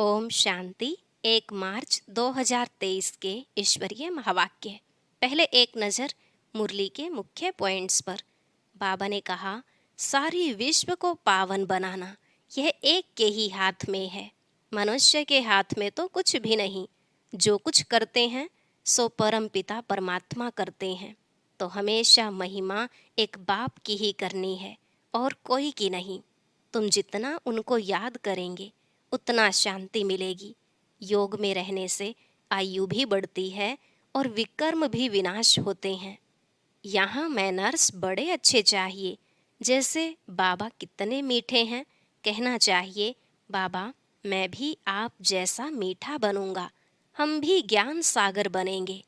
ओम शांति। 1 मार्च 2023 के ईश्वरीय महावाक्य। पहले एक नज़र मुरली के मुख्य पॉइंट्स पर। बाबा ने कहा, सारी विश्व को पावन बनाना यह एक के ही हाथ में है। मनुष्य के हाथ में तो कुछ भी नहीं। जो कुछ करते हैं सो परम पिता परमात्मा करते हैं। तो हमेशा महिमा एक बाप की ही करनी है और कोई की नहीं। तुम जितना उनको याद करेंगे उतना शांति मिलेगी। योग में रहने से आयु भी बढ़ती है और विकर्म भी विनाश होते हैं। यहाँ मैनर्स बड़े अच्छे चाहिए। जैसे बाबा कितने मीठे हैं, कहना चाहिए, बाबा मैं भी आप जैसा मीठा बनूंगा, हम भी ज्ञान सागर बनेंगे।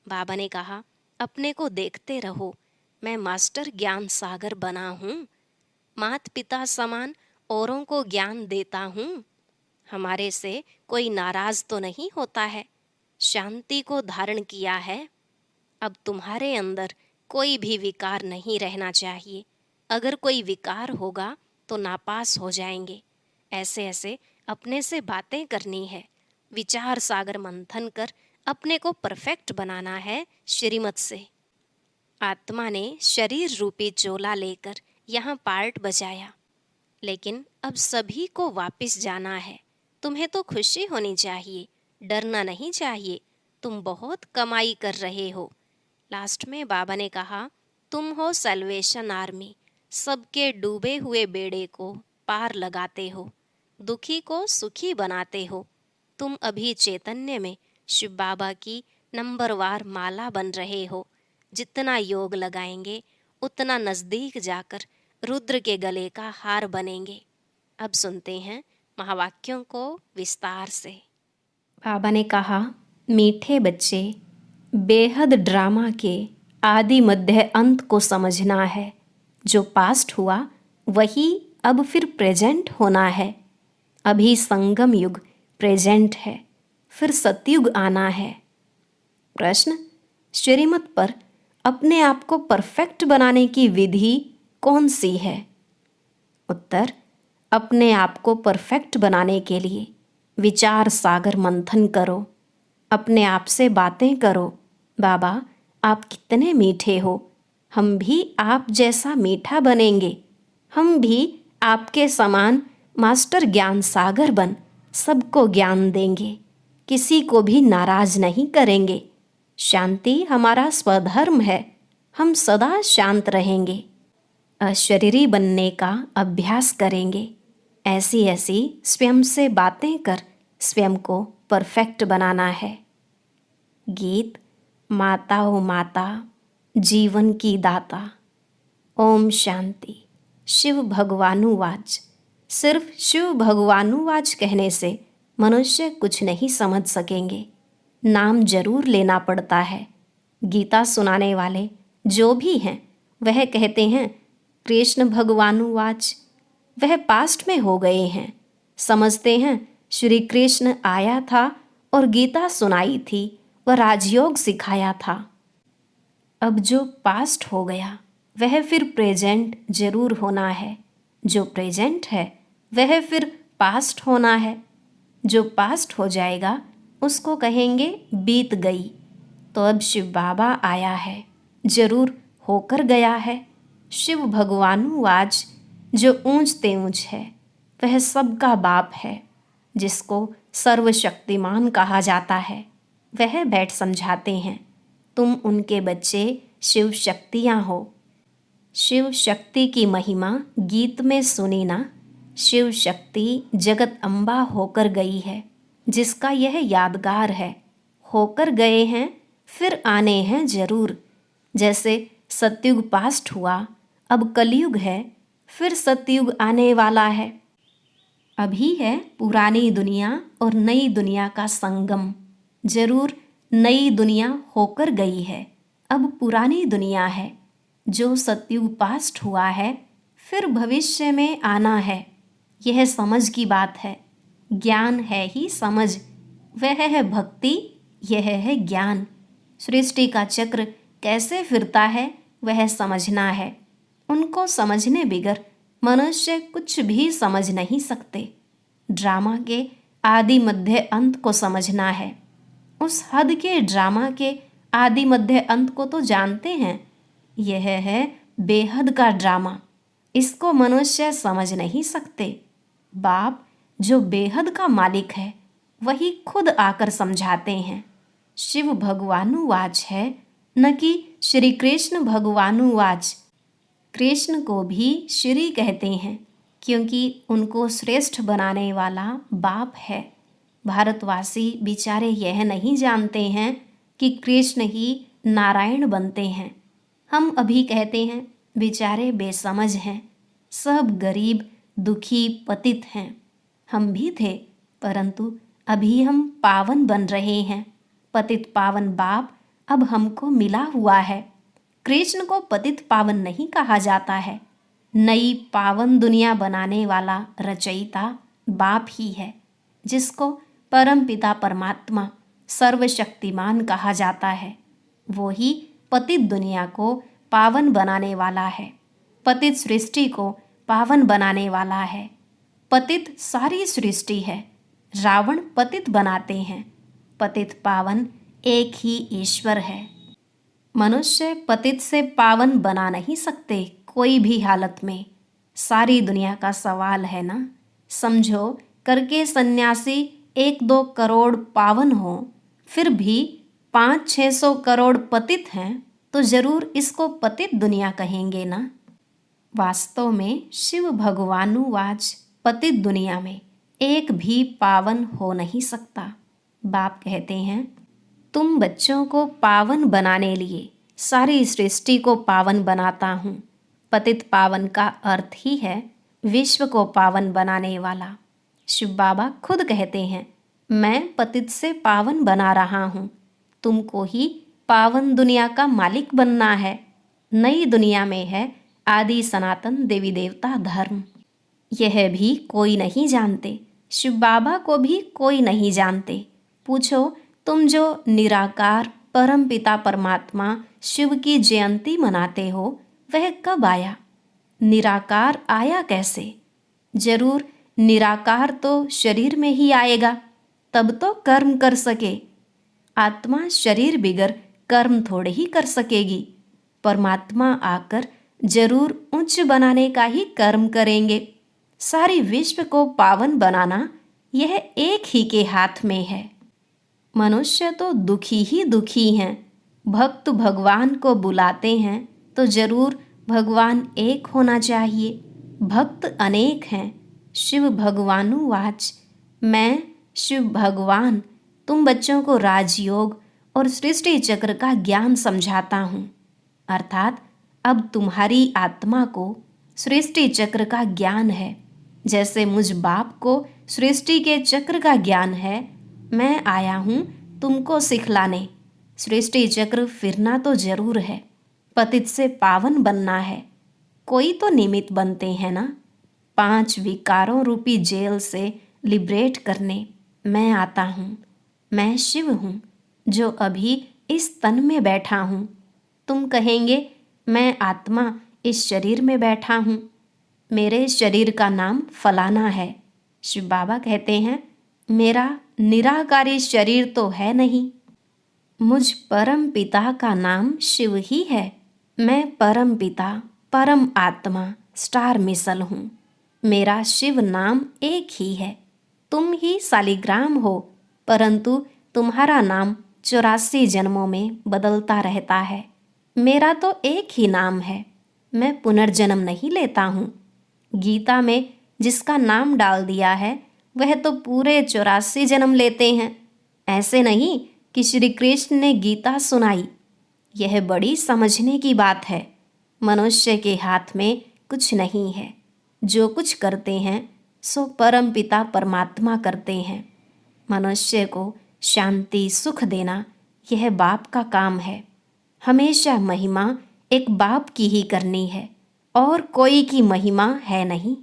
बाबा ने कहा, अपने को देखते रहो, मैं मास्टर ज्ञान सागर बना हूँ। माता पिता समान औरों को ज्ञान देता हूँ। हमारे से कोई नाराज तो नहीं होता है। शांति को धारण किया है। अब तुम्हारे अंदर कोई भी विकार नहीं रहना चाहिए। अगर कोई विकार होगा तो नापास हो जाएंगे। ऐसे ऐसे अपने से बातें करनी है। विचार सागर मंथन कर अपने को परफेक्ट बनाना है श्रीमत से। आत्मा ने शरीर रूपी चोला लेकर यहाँ पार्ट बजाया, लेकिन अब सभी को वापस जाना है। तुम्हें तो खुशी होनी चाहिए, डरना नहीं चाहिए। तुम बहुत कमाई कर रहे हो। लास्ट में बाबा ने कहा, तुम हो सल्वेशन आर्मी, सबके डूबे हुए बेड़े को पार लगाते हो, दुखी को सुखी बनाते हो। तुम अभी चैतन्य में शिव बाबा की नंबरवार माला बन रहे हो। जितना योग लगाएंगे उतना नज़दीक जाकर रुद्र के गले का हार बनेंगे। अब सुनते हैं महावाक्यों को विस्तार से। बाबा ने कहा, मीठे बच्चे, बेहद ड्रामा के आदि मध्य अंत को समझना है। जो पास्ट हुआ वही अब फिर प्रेजेंट होना है। अभी संगम युग प्रेजेंट है, फिर सतयुग आना है। प्रश्न, श्रीमत पर अपने आप को परफेक्ट बनाने की विधि कौन सी है? उत्तर, अपने आप को परफेक्ट बनाने के लिए विचार सागर मंथन करो। अपने आप से बातें करो, बाबा आप कितने मीठे हो, हम भी आप जैसा मीठा बनेंगे। हम भी आपके समान मास्टर ज्ञान सागर बन सबको ज्ञान देंगे, किसी को भी नाराज नहीं करेंगे। शांति हमारा स्वधर्म है, हम सदा शांत रहेंगे। अशरीरी बनने का अभ्यास करेंगे। ऐसी ऐसी स्वयं से बातें कर स्वयं को परफेक्ट बनाना है। गीत। माता ओ माता, जीवन की दाता। ओम शांति। शिव भगवानुवाच। सिर्फ शिव भगवानुवाच कहने से मनुष्य कुछ नहीं समझ सकेंगे। नाम जरूर लेना पड़ता है। गीता सुनाने वाले जो भी हैं वह कहते हैं कृष्ण भगवानुवाच। वह पास्ट में हो गए हैं। समझते हैं श्री कृष्ण आया था और गीता सुनाई थी व राजयोग सिखाया था। अब जो पास्ट हो गया वह फिर प्रेजेंट जरूर होना है। जो प्रेजेंट है वह फिर पास्ट होना है। जो पास्ट हो जाएगा उसको कहेंगे बीत गई। तो अब शिव बाबा आया है, जरूर होकर गया है। शिव भगवानुवाच जो ऊंचते ऊंच है वह सबका बाप है। जिसको सर्वशक्तिमान कहा जाता है वह बैठ समझाते हैं, तुम उनके बच्चे शिव शक्तियाँ हो। शिव शक्ति की महिमा गीत में सुनी ना। शिव शक्ति जगत अम्बा होकर गई है, जिसका यह यादगार है। होकर गए हैं फिर आने हैं जरूर। जैसे सतयुग पास्ट हुआ, अब कलयुग है, फिर सतयुग आने वाला है। अभी है पुरानी दुनिया और नई दुनिया का संगम। जरूर नई दुनिया होकर गई है, अब पुरानी दुनिया है। जो सतयुग पास्ट हुआ है फिर भविष्य में आना है। यह समझ की बात है। ज्ञान है ही समझ, वह है भक्ति, यह है ज्ञान। सृष्टि का चक्र कैसे फिरता है वह समझना है। उनको समझने बिगर मनुष्य कुछ भी समझ नहीं सकते। ड्रामा के आदि मध्य अंत को समझना है। उस हद के ड्रामा के आदि मध्य अंत को तो जानते हैं। यह है बेहद का ड्रामा। इसको मनुष्य समझ नहीं सकते। बाप जो बेहद का मालिक है वही खुद आकर समझाते हैं। शिव भगवानुवाच है, न कि श्री कृष्ण भगवानुवाच। कृष्ण को भी श्री कहते हैं क्योंकि उनको श्रेष्ठ बनाने वाला बाप है। भारतवासी बेचारे यह नहीं जानते हैं कि कृष्ण ही नारायण बनते हैं। हम अभी कहते हैं बेचारे बेसमझ हैं, सब गरीब दुखी पतित हैं। हम भी थे, परंतु अभी हम पावन बन रहे हैं। पतित पावन बाप अब हमको मिला हुआ है। कृष्ण को पतित पावन नहीं कहा जाता है। नई पावन दुनिया बनाने वाला रचयिता बाप ही है, जिसको परमपिता परमात्मा सर्वशक्तिमान कहा जाता है। वो ही पतित दुनिया को पावन बनाने वाला है, पतित सृष्टि को पावन बनाने वाला है। पतित सारी सृष्टि है, रावण पतित बनाते हैं। पतित पावन एक ही ईश्वर है। मनुष्य पतित से पावन बना नहीं सकते कोई भी हालत में। सारी दुनिया का सवाल है ना। समझो करके सन्यासी 1-2 करोड़ पावन हो, फिर भी 500-600 करोड़ पतित हैं, तो जरूर इसको पतित दुनिया कहेंगे ना। वास्तव में शिव भगवानुवाच पतित दुनिया में एक भी पावन हो नहीं सकता। बाप कहते हैं, तुम बच्चों को पावन बनाने लिए सारी सृष्टि को पावन बनाता हूँ। पतित पावन का अर्थ ही है विश्व को पावन बनाने वाला। शिव बाबा खुद कहते हैं, मैं पतित से पावन बना रहा हूँ। तुमको ही पावन दुनिया का मालिक बनना है। नई दुनिया में है आदि सनातन देवी देवता धर्म। यह भी कोई नहीं जानते। शिव बाबा को भी कोई नहीं जानते। पूछो, तुम जो निराकार परम पिता परमात्मा शिव की जयंती मनाते हो, वह कब आया? निराकार आया कैसे? जरूर निराकार तो शरीर में ही आएगा, तब तो कर्म कर सके। आत्मा शरीर बिगर कर्म थोड़े ही कर सकेगी। परमात्मा आकर जरूर उच्च बनाने का ही कर्म करेंगे। सारी विश्व को पावन बनाना यह एक ही के हाथ में है। मनुष्य तो दुखी ही दुखी हैं। भक्त भगवान को बुलाते हैं तो जरूर भगवान एक होना चाहिए। भक्त अनेक हैं। शिव भगवानुवाच, मैं शिव भगवान तुम बच्चों को राजयोग और सृष्टि चक्र का ज्ञान समझाता हूँ। अर्थात अब तुम्हारी आत्मा को सृष्टि चक्र का ज्ञान है। जैसे मुझ बाप को सृष्टि के चक्र का ज्ञान है, मैं आया हूँ तुमको सिखलाने। सृष्टि चक्र फिरना तो जरूर है। पतित से पावन बनना है। कोई तो निमित्त बनते हैं ना। 5 विकारों रूपी जेल से लिबरेट करने मैं आता हूँ। मैं शिव हूँ जो अभी इस तन में बैठा हूँ। तुम कहेंगे मैं आत्मा इस शरीर में बैठा हूँ, मेरे शरीर का नाम फलाना है। शिव बाबा कहते हैं, मेरा निराकारी शरीर तो है नहीं। मुझ परम पिता का नाम शिव ही है। मैं परम पिता परम आत्मा स्टार मिसल हूँ। मेरा शिव नाम एक ही है। तुम ही शालिग्राम हो, परंतु तुम्हारा नाम 84 जन्मों में बदलता रहता है। मेरा तो एक ही नाम है। मैं पुनर्जन्म नहीं लेता हूँ। गीता में जिसका नाम डाल दिया है वह तो पूरे 84 जन्म लेते हैं। ऐसे नहीं कि श्री कृष्ण ने गीता सुनाई। यह बड़ी समझने की बात है। मनुष्य के हाथ में कुछ नहीं है। जो कुछ करते हैं सो परम पिता परमात्मा करते हैं। मनुष्य को शांति सुख देना यह बाप का काम है। हमेशा महिमा एक बाप की ही करनी है और कोई की महिमा है नहीं।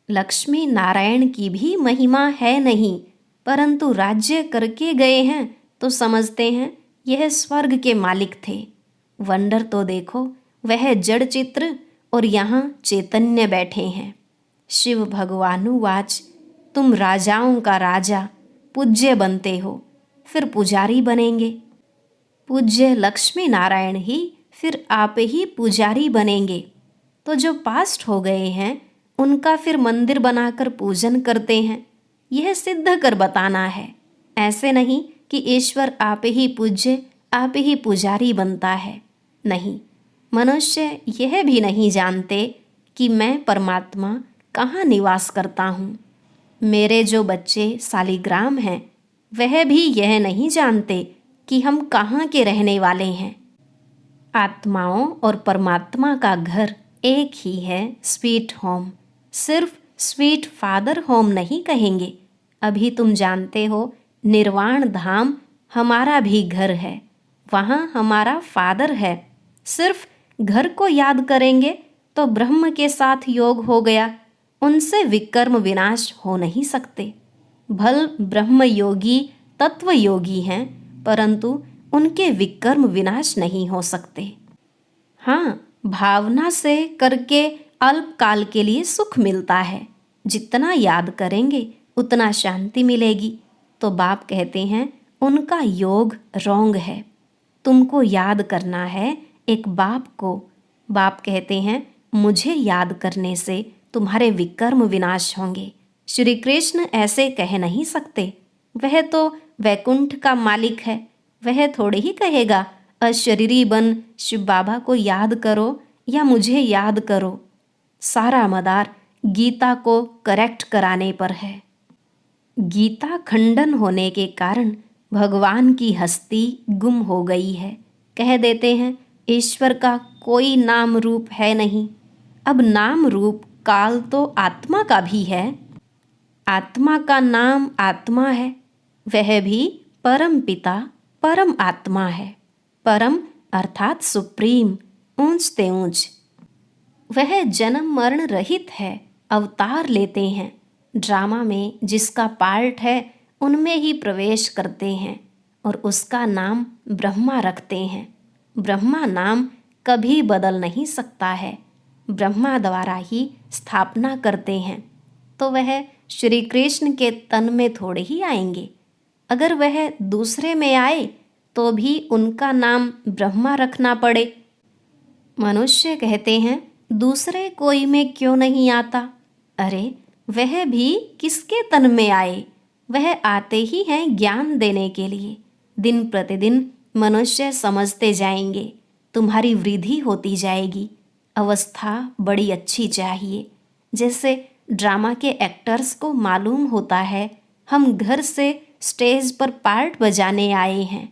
लक्ष्मी नारायण की भी महिमा है नहीं, परंतु राज्य करके गए हैं तो समझते हैं यह स्वर्ग के मालिक थे। वंडर तो देखो, वह जड़ चित्र और यहाँ चैतन्य बैठे हैं। शिव भगवानुवाच, तुम राजाओं का राजा पूज्य बनते हो, फिर पुजारी बनेंगे। पूज्य लक्ष्मी नारायण ही फिर आप ही पुजारी बनेंगे। तो जो पास्ट हो गए हैं उनका फिर मंदिर बनाकर पूजन करते हैं। यह सिद्ध कर बताना है। ऐसे नहीं कि ईश्वर आप ही पूज्य, आप ही पुजारी बनता है। नहीं, मनुष्य यह भी नहीं जानते कि मैं परमात्मा कहाँ निवास करता हूँ। मेरे जो बच्चे सालिग्राम हैं वह भी यह नहीं जानते कि हम कहाँ के रहने वाले हैं। आत्माओं और परमात्मा का घर एक ही है, स्वीट होम। सिर्फ स्वीट फादर होम नहीं कहेंगे। अभी तुम जानते हो निर्वाण धाम हमारा भी घर है, वहाँ हमारा फादर है। सिर्फ घर को याद करेंगे तो ब्रह्म के साथ योग हो गया, उनसे विकर्म विनाश हो नहीं सकते। भल ब्रह्म योगी तत्व योगी हैं, परंतु उनके विकर्म विनाश नहीं हो सकते। हाँ, भावना से करके अल्प काल के लिए सुख मिलता है। जितना याद करेंगे उतना शांति मिलेगी। तो बाप कहते हैं उनका योग रॉन्ग है। तुमको याद करना है एक बाप को। बाप कहते हैं मुझे याद करने से तुम्हारे विकर्म विनाश होंगे। श्री कृष्ण ऐसे कह नहीं सकते। वह तो वैकुंठ का मालिक है। वह थोड़े ही कहेगा अशरीरी बन शिव बाबा को याद करो या मुझे याद करो। सारा मदार गीता को करेक्ट कराने पर है। गीता खंडन होने के कारण भगवान की हस्ती गुम हो गई है। कह देते हैं ईश्वर का कोई नाम रूप है नहीं। अब नाम रूप काल तो आत्मा का भी है। आत्मा का नाम आत्मा है, वह भी परम पिता परम आत्मा है। परम अर्थात सुप्रीम, ऊंच ते ऊंच। वह जन्म मरण रहित है, अवतार लेते हैं। ड्रामा में जिसका पार्ट है उनमें ही प्रवेश करते हैं और उसका नाम ब्रह्मा रखते हैं। ब्रह्मा नाम कभी बदल नहीं सकता है। ब्रह्मा द्वारा ही स्थापना करते हैं। तो वह श्री कृष्ण के तन में थोड़े ही आएंगे। अगर वह दूसरे में आए तो भी उनका नाम ब्रह्मा रखना पड़े। मनुष्य कहते हैं दूसरे कोई में क्यों नहीं आता। अरे वह भी किसके तन में आए, वह आते ही हैं ज्ञान देने के लिए। दिन प्रतिदिन मनुष्य समझते जाएंगे, तुम्हारी वृद्धि होती जाएगी। अवस्था बड़ी अच्छी चाहिए। जैसे ड्रामा के एक्टर्स को मालूम होता है हम घर से स्टेज पर पार्ट बजाने आए हैं,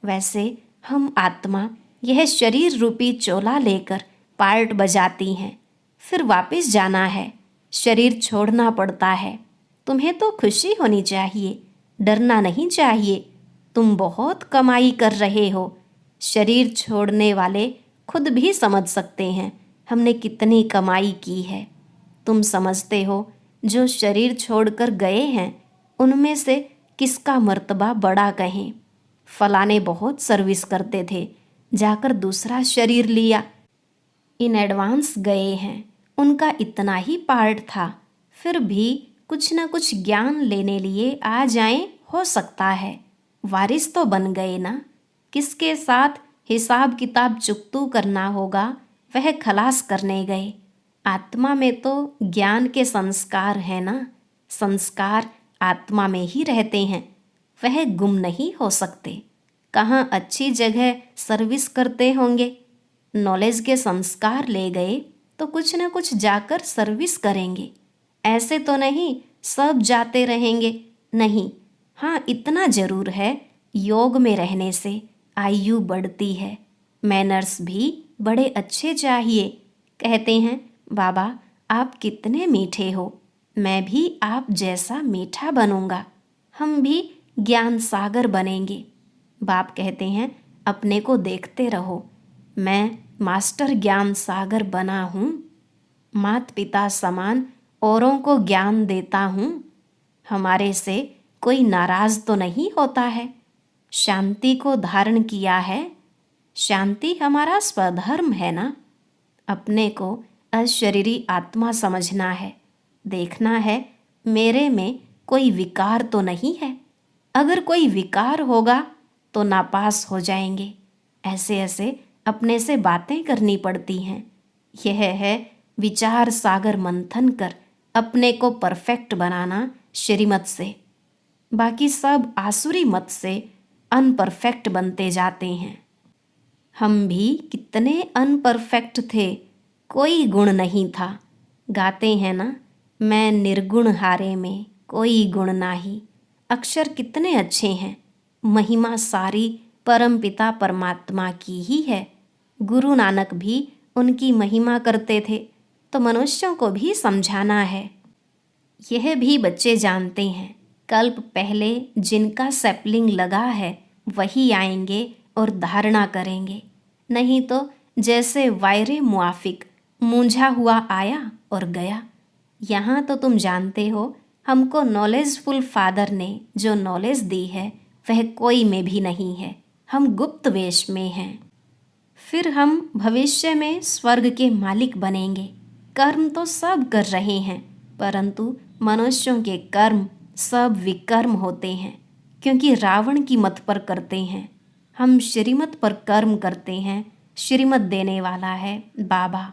वैसे हम आत्मा यह शरीर रूपी चोला लेकर पार्ट बजाती हैं। फिर वापस जाना है, शरीर छोड़ना पड़ता है। तुम्हें तो खुशी होनी चाहिए, डरना नहीं चाहिए। तुम बहुत कमाई कर रहे हो। शरीर छोड़ने वाले खुद भी समझ सकते हैं हमने कितनी कमाई की है। तुम समझते हो जो शरीर छोड़कर गए हैं उनमें से किसका मर्तबा बड़ा कहें। फलाने बहुत सर्विस करते थे, जाकर दूसरा शरीर लिया। इन एडवांस गए हैं, उनका इतना ही पार्ट था, फिर भी कुछ न कुछ ज्ञान लेने लिए आ जाएं, हो सकता है। वारिस तो बन गए ना। किसके साथ हिसाब किताब चुकतू करना होगा वह खलास करने गए। आत्मा में तो ज्ञान के संस्कार है ना। संस्कार आत्मा में ही रहते हैं, वह गुम नहीं हो सकते। कहाँ अच्छी जगह सर्विस करते होंगे, नॉलेज के संस्कार ले गए तो कुछ न कुछ जाकर सर्विस करेंगे। ऐसे तो नहीं सब जाते रहेंगे, नहीं। हाँ, इतना जरूर है योग में रहने से आयु बढ़ती है। मैनर्स भी बड़े अच्छे चाहिए। कहते हैं बाबा आप कितने मीठे हो, मैं भी आप जैसा मीठा बनूंगा, हम भी ज्ञान सागर बनेंगे। बाप कहते हैं अपने को देखते रहो, मैं मास्टर ज्ञान सागर बना हूँ। मात पिता समान औरों को ज्ञान देता हूँ। हमारे से कोई नाराज तो नहीं होता है। शांति को धारण किया है। शांति हमारा स्वधर्म है ना। अपने को अशरीरी आत्मा समझना है। देखना है मेरे में कोई विकार तो नहीं है? अगर कोई विकार होगा तो नापास हो जाएंगे। ऐसे ऐसे अपने से बातें करनी पड़ती हैं। यह है विचार सागर मंथन कर अपने को परफेक्ट बनाना श्रीमत से। बाकी सब आसुरी मत से अनपरफेक्ट बनते जाते हैं। हम भी कितने अनपरफेक्ट थे, कोई गुण नहीं था। गाते हैं ना, मैं निर्गुण हारे में कोई गुण नाही। अक्षर कितने अच्छे हैं। महिमा सारी परमपिता परमात्मा की ही है। गुरु नानक भी उनकी महिमा करते थे, तो मनुष्यों को भी समझाना है। यह भी बच्चे जानते हैं, कल्प पहले जिनका सैपलिंग लगा है वही आएंगे और धारणा करेंगे। नहीं तो जैसे वायरे मुआफिक मूंझा हुआ आया और गया। यहाँ तो तुम जानते हो, हमको नॉलेजफुल फादर ने जो नॉलेज दी है वह कोई में भी नहीं है। हम गुप्त वेश में हैं। फिर हम भविष्य में स्वर्ग के मालिक बनेंगे। कर्म तो सब कर रहे हैं, परंतु मनुष्यों के कर्म सब विकर्म होते हैं, क्योंकि रावण की मत पर करते हैं। हम श्रीमत पर कर्म करते हैं। श्रीमत देने वाला है बाबा।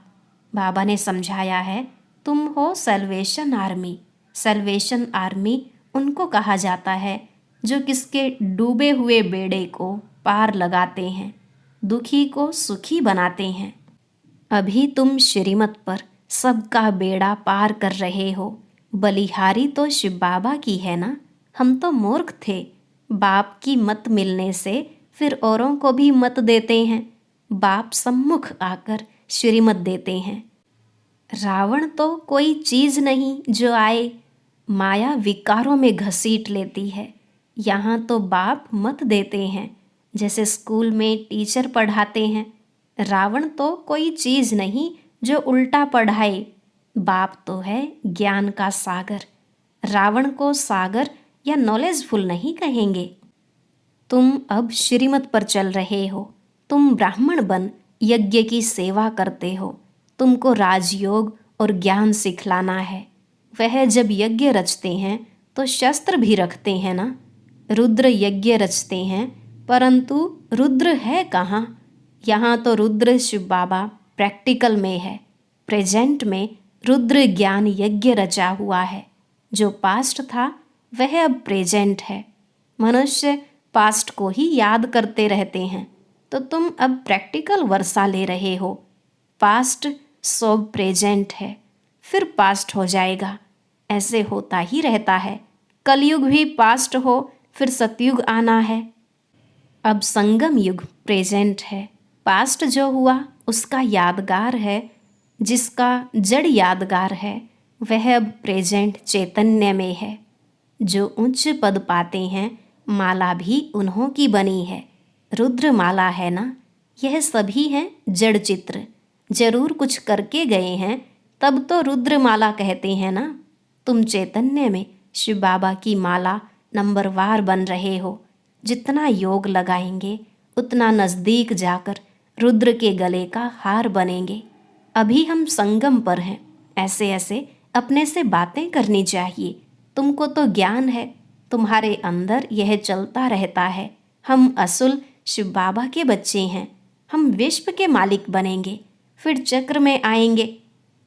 बाबा ने समझाया है, तुम हो सैल्वेशन आर्मी। सैल्वेशन आर्मी उनको कहा जाता है जो किसके डूबे हुए बेड़े को पार लगाते हैं, दुखी को सुखी बनाते हैं। अभी तुम श्रीमत पर सबका बेड़ा पार कर रहे हो। बलिहारी तो शिव बाबा की है ना। हम तो मूर्ख थे। बाप की मत मिलने से फिर औरों को भी मत देते हैं। बाप सम्मुख आकर श्रीमत देते हैं। रावण तो कोई चीज नहीं जो आए, माया विकारों में घसीट लेती है। यहाँ तो बाप मत देते हैं, जैसे स्कूल में टीचर पढ़ाते हैं। रावण तो कोई चीज नहीं जो उल्टा पढ़ाए। बाप तो है ज्ञान का सागर। रावण को सागर या नॉलेजफुल नहीं कहेंगे। तुम अब श्रीमत पर चल रहे हो। तुम ब्राह्मण बन यज्ञ की सेवा करते हो। तुमको राजयोग और ज्ञान सिखलाना है। वह जब यज्ञ रचते हैं तो शस्त्र भी रखते हैं ना। रुद्र यज्ञ रचते हैं, परंतु रुद्र है कहाँ? यहाँ तो रुद्र शिव बाबा प्रैक्टिकल में है। प्रेजेंट में रुद्र ज्ञान यज्ञ रचा हुआ है। जो पास्ट था वह अब प्रेजेंट है। मनुष्य पास्ट को ही याद करते रहते हैं, तो तुम अब प्रैक्टिकल वर्षा ले रहे हो। पास्ट सो प्रेजेंट है, फिर पास्ट हो जाएगा। ऐसे होता ही रहता है। कलयुग भी पास्ट हो, फिर सतयुग आना है। अब संगम युग प्रेजेंट है। पास्ट जो हुआ उसका यादगार है। जिसका जड़ यादगार है वह अब प्रेजेंट चैतन्य में है। जो उच्च पद पाते हैं, माला भी उन्हों की बनी है। रुद्र माला है ना। यह सभी हैं जड़ चित्र। जरूर कुछ करके गए हैं, तब तो रुद्र माला कहते हैं ना। तुम चैतन्य में शिव बाबा की माला नंबरवार बन रहे हो। जितना योग लगाएंगे उतना नज़दीक जाकर रुद्र के गले का हार बनेंगे। अभी हम संगम पर हैं। ऐसे ऐसे अपने से बातें करनी चाहिए। तुमको तो ज्ञान है, तुम्हारे अंदर यह चलता रहता है। हम असुल शिव बाबा के बच्चे हैं। हम विश्व के मालिक बनेंगे, फिर चक्र में आएंगे।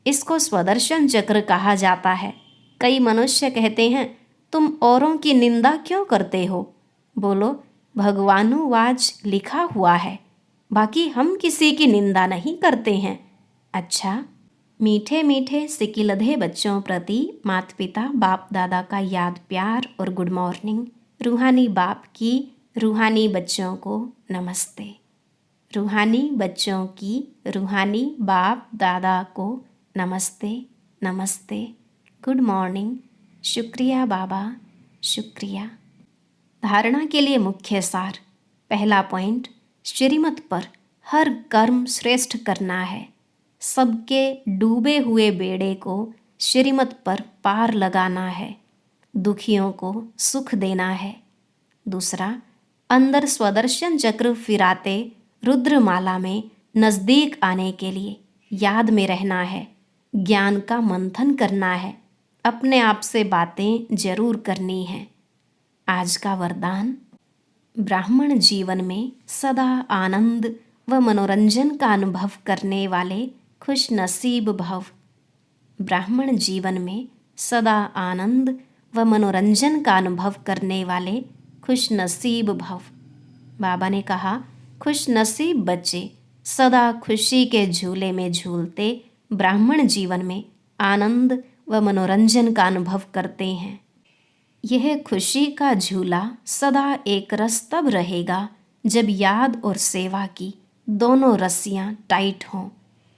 इसको स्वदर्शन चक्र कहा जाता है। कई मनुष्य कहते हैं, तुम औरों की निंदा क्यों करते हो? बोलो, भगवानुवाच लिखा हुआ है, बाकी हम किसी की निंदा नहीं करते हैं। अच्छा, मीठे मीठे सिकिलधे बच्चों प्रति माता पिता बाप दादा का याद प्यार और गुड मॉर्निंग। रूहानी बाप की रूहानी बच्चों को नमस्ते। रूहानी बच्चों की रूहानी बाप दादा को नमस्ते नमस्ते, गुड मॉर्निंग। शुक्रिया बाबा, शुक्रिया। धारणा के लिए मुख्य सार। पहला पॉइंट, श्रीमत पर हर कर्म श्रेष्ठ करना है। सबके डूबे हुए बेड़े को श्रीमत पर पार लगाना है। दुखियों को सुख देना है। दूसरा, अंदर स्वदर्शन चक्र फिराते रुद्रमाला में नज़दीक आने के लिए याद में रहना है। ज्ञान का मंथन करना है। अपने आप से बातें जरूर करनी है। आज का वरदान, ब्राह्मण जीवन में सदा आनंद व मनोरंजन का अनुभव करने वाले खुश नसीब भव। ब्राह्मण जीवन में सदा आनंद व मनोरंजन का अनुभव करने वाले खुश नसीब भव। बाबा ने कहा, खुश नसीब बच्चे सदा खुशी के झूले में झूलते ब्राह्मण जीवन में आनंद व मनोरंजन का अनुभव करते हैं। यह खुशी का झूला सदा एक रस तब रहेगा जब याद और सेवा की दोनों रस्सियाँ टाइट हों।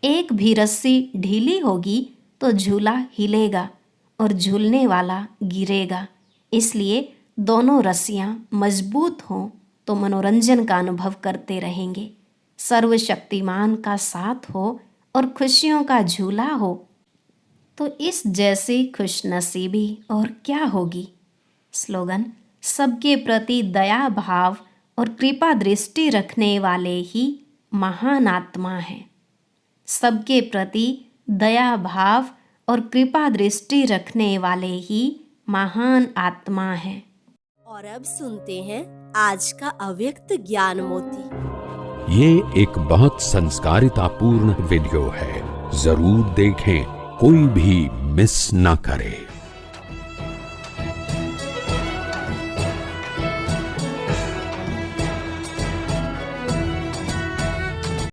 एक भी रस्सी ढीली होगी तो झूला हिलेगा और झूलने वाला गिरेगा। इसलिए दोनों रस्सियाँ मजबूत हों तो मनोरंजन का अनुभव करते रहेंगे। सर्वशक्तिमान का साथ हो और खुशियों का झूला हो तो इस जैसी खुशनसीबी और क्या होगी। स्लोगन, सबके प्रति दया भाव और कृपा दृष्टि रखने वाले ही महान आत्मा हैं। सबके प्रति दया भाव और कृपा दृष्टि रखने वाले ही महान आत्मा हैं। और अब सुनते हैं आज का अव्यक्त ज्ञान मोती। ये एक बहुत संस्कारितापूर्ण वीडियो है, जरूर देखें, कोई भी मिस ना करे।